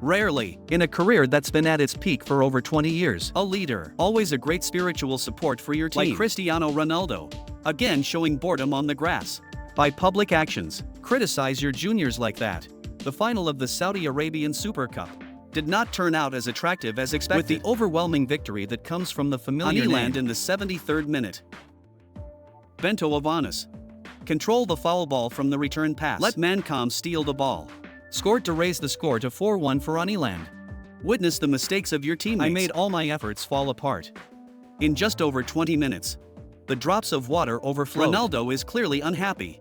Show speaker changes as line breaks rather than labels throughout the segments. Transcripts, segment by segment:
Rarely, in a career that's been at its peak for over 20 years. A leader, always a great spiritual support for your team. Like Cristiano Ronaldo, again showing boredom on the grass. By public actions, criticize your juniors like that. The final of the Saudi Arabian Super Cup did not turn out as attractive as expected. With the overwhelming victory that comes from the familiar name in the 73rd minute. Bento of Anas. Control the foul ball from the return pass. Let Mancom steal the ball. Scored to raise the score to 4-1 for Aniland. Witness the mistakes of your teammates. I made all my efforts fall apart. In just over 20 minutes, the drops of water overflowed. Ronaldo is clearly unhappy.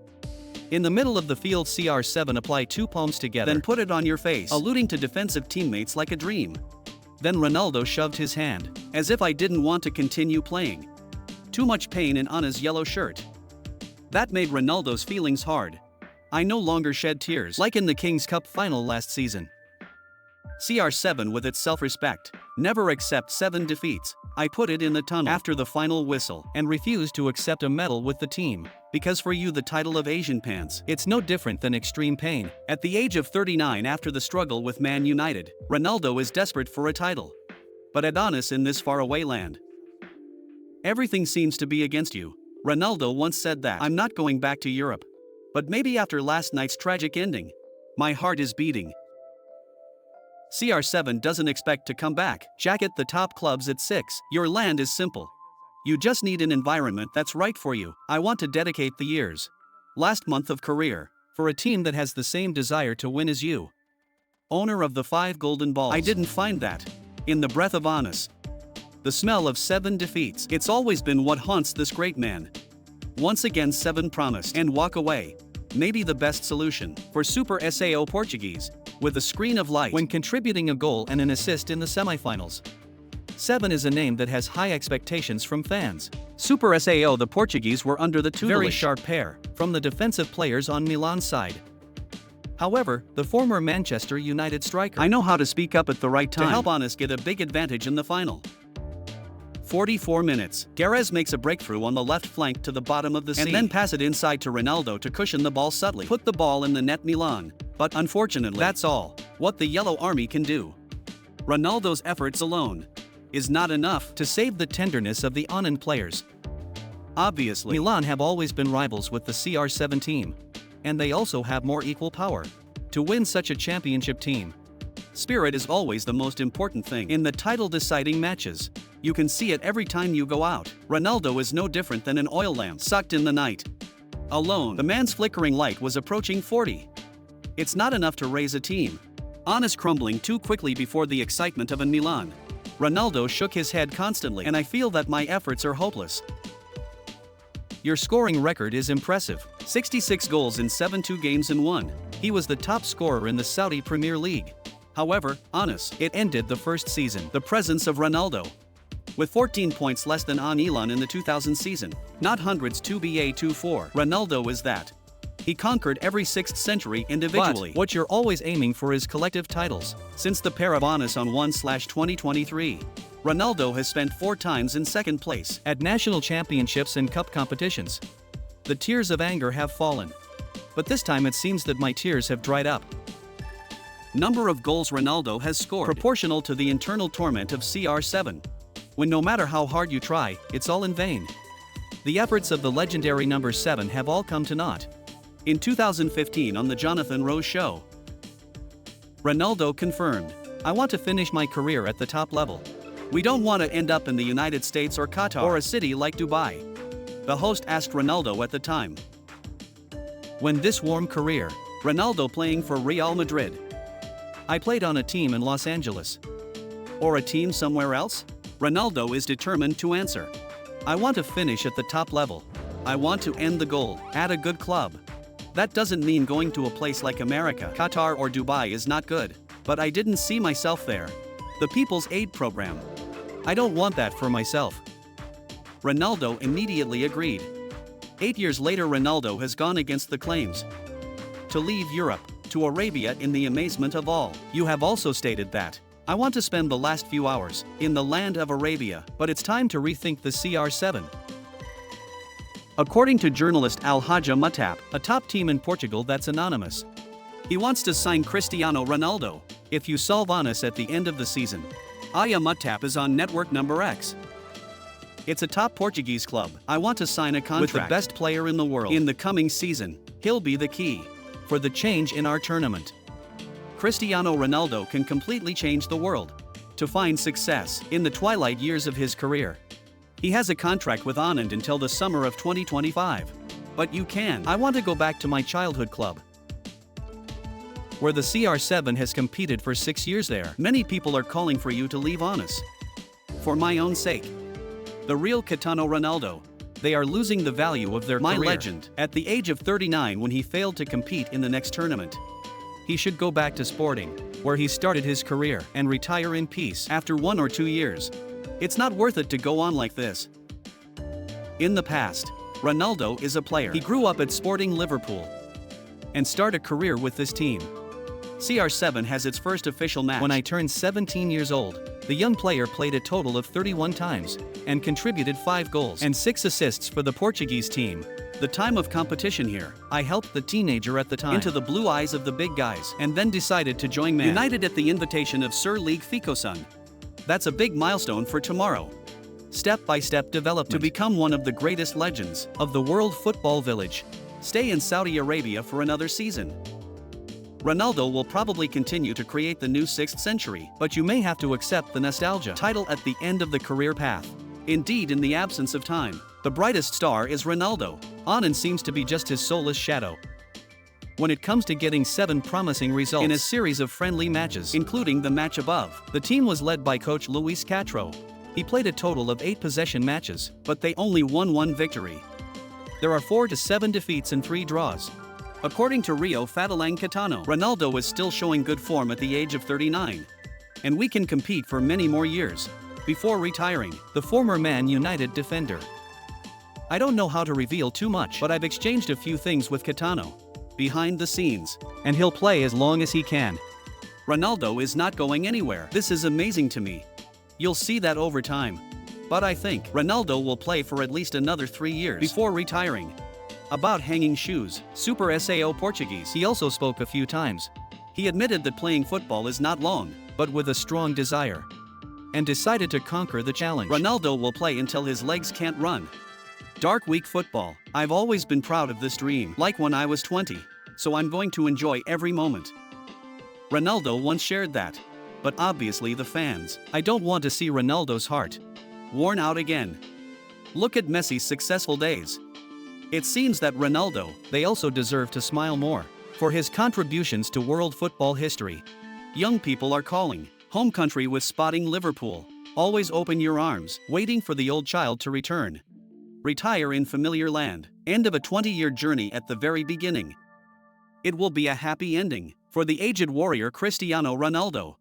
In the middle of the field, CR7 apply two palms together, then put it on your face, alluding to defensive teammates like a dream. Then Ronaldo shoved his hand, as if I didn't want to continue playing. Too much pain in Ana's yellow shirt. That made Ronaldo's feelings hard. I no longer shed tears, like in the Kings Cup final last season. CR7 with its self-respect, never accept 7 defeats. I put it in the tunnel after the final whistle and refused to accept a medal with the team. Because for you the title of Asian Pants, it's no different than extreme pain. At the age of 39 after the struggle with Man United, Ronaldo is desperate for a title. But Adonis in this faraway land. Everything seems to be against you. Ronaldo once said that. I'm not going back to Europe. But maybe after last night's tragic ending. My heart is beating. CR7 doesn't expect to come back. Jacket the top clubs at 6. Your land is simple. You just need an environment that's right for you. I want to dedicate the years. Last month of career, for a team that has the same desire to win as you. Owner of the 5 golden balls. I didn't find that in the breath of Anas. The smell of 7 defeats. It's always been what haunts this great man. Once again 7 promised and walk away. Maybe the best solution for Super SAO Portuguese, with a screen of light when contributing a goal and an assist in the semifinals. 7 is a name that has high expectations from fans. Super SAO the Portuguese were under the tutelage. Very sharp pair from the defensive players on Milan's side. However, the former Manchester United striker, I know how to speak up at the right time to help Anas get a big advantage in the final. 44 minutes. Garez makes a breakthrough on the left flank to the bottom of the sea, and then pass it inside to Ronaldo to cushion the ball subtly. Put the ball in the net Milan. But unfortunately, that's all what the Yellow Army can do. Ronaldo's efforts alone is not enough to save the tenderness of the Annan players. Obviously, Milan have always been rivals with the CR7 team, and they also have more equal power to win such a championship team. Spirit is always the most important thing in the title-deciding matches. You can see it every time you go out. Ronaldo is no different than an oil lamp sucked in the night. Alone, the man's flickering light was approaching 40. It's not enough to raise a team. Anas crumbling too quickly before the excitement of a Milan. Ronaldo shook his head constantly, and I feel that my efforts are hopeless. Your scoring record is impressive. 66 goals in 72 games and 1. He was the top scorer in the Saudi Premier League. However, Anas, it ended the first season. The presence of Ronaldo. With 14 points less than Anilan in the 2000 season, not hundreds 2BA24. Ronaldo is that. He conquered every 6th century individually. But what you're always aiming for is collective titles. Since the pair of Anas on 1/2023, Ronaldo has spent 4 times in second place at national championships and cup competitions. The tears of anger have fallen. But this time it seems that my tears have dried up. Number of goals Ronaldo has scored proportional to the internal torment of CR7. When no matter how hard you try, it's all in vain. The efforts of the legendary number 7 have all come to naught. In 2015 on the Jonathan Rose Show, Ronaldo confirmed, "I want to finish my career at the top level. We don't want to end up in the United States or Qatar or a city like Dubai." The host asked Ronaldo at the time, "When this warm career, Ronaldo playing for Real Madrid. I played on a team in Los Angeles. Or a team somewhere else?" Ronaldo is determined to answer, "I want to finish at the top level. I want to end the gold at a good club. That doesn't mean going to a place like America, Qatar or Dubai is not good, but I didn't see myself there. The People's Aid Program. I don't want that for myself." Ronaldo immediately agreed. 8 years later Ronaldo has gone against the claims to leave Europe, to Arabia in the amazement of all. You have also stated that, "I want to spend the last few hours in the land of Arabia, but it's time to rethink the CR7." According to journalist Al-Hajja Mutab, a top team in Portugal that's anonymous, He wants to sign Cristiano Ronaldo. If you solve on us at the end of the season. Aya Muttap is on network number X. It's a top Portuguese club. I want to sign a contract with the best player in the world. In the coming season, he'll be the key for the change in our tournament. Cristiano Ronaldo can completely change the world to find success in the twilight years of his career. He has a contract with Anand until the summer of 2025. But you can. I want to go back to my childhood club, where the CR7 has competed for 6 years there. Many people are calling for you to leave on us. For my own sake. The real Cristiano Ronaldo. They are losing the value of their career. My legend. At the age of 39 when he failed to compete in the next tournament. He should go back to Sporting, where he started his career, and retire in peace after 1 or 2 years. It's not worth it to go on like this. In the past, Ronaldo is a player. He grew up at Sporting Liverpool and started a career with this team. CR7 has its first official match when I turned 17 years old. The young player played a total of 31 times and contributed 5 goals and 6 assists for the Portuguese team. The time of competition here, I helped the teenager at the time into the blue eyes of the big guys and then decided to join Man United at the invitation of Sir League Ficosun. That's a big milestone for tomorrow. Step-by-step development to become one of the greatest legends of the world football village. Stay in Saudi Arabia for another season. Ronaldo will probably continue to create the new 6th century, but you may have to accept the nostalgia title at the end of the career path. Indeed, in the absence of time, the brightest star is Ronaldo. Anand seems to be just his soulless shadow. When it comes to getting 7 promising results in a series of friendly matches, including the match above, the team was led by coach Luis Castro. He played a total of 8 possession matches, but they only won 1 victory. There are 4 to 7 defeats and 3 draws. According to Rio Fatalang Catano, Ronaldo is still showing good form at the age of 39. And we can compete for many more years before retiring. The former Man United defender. I don't know how to reveal too much, but I've exchanged a few things with Catano behind the scenes, and he'll play as long as he can. Ronaldo is not going anywhere. This is amazing to me. You'll see that over time. But I think Ronaldo will play for at least another 3 years before retiring. About hanging shoes, Super Sao Portuguese. He also spoke a few times. He admitted that playing football is not long, but with a strong desire, and decided to conquer the challenge. Ronaldo will play until his legs can't run. Dark week football. I've always been proud of this dream, like when I was 20, so I'm going to enjoy every moment. Ronaldo once shared that. But obviously the fans. I don't want to see Ronaldo's heart worn out again. Look at Messi's successful days. It seems that Ronaldo, they also deserve to smile more for his contributions to world football history. Young people are calling. Home country with Sporting Liverpool. Always open your arms, waiting for the old child to return. Retire in familiar land. End of a 20-year journey at the very beginning. It will be a happy ending for the aged warrior Cristiano Ronaldo.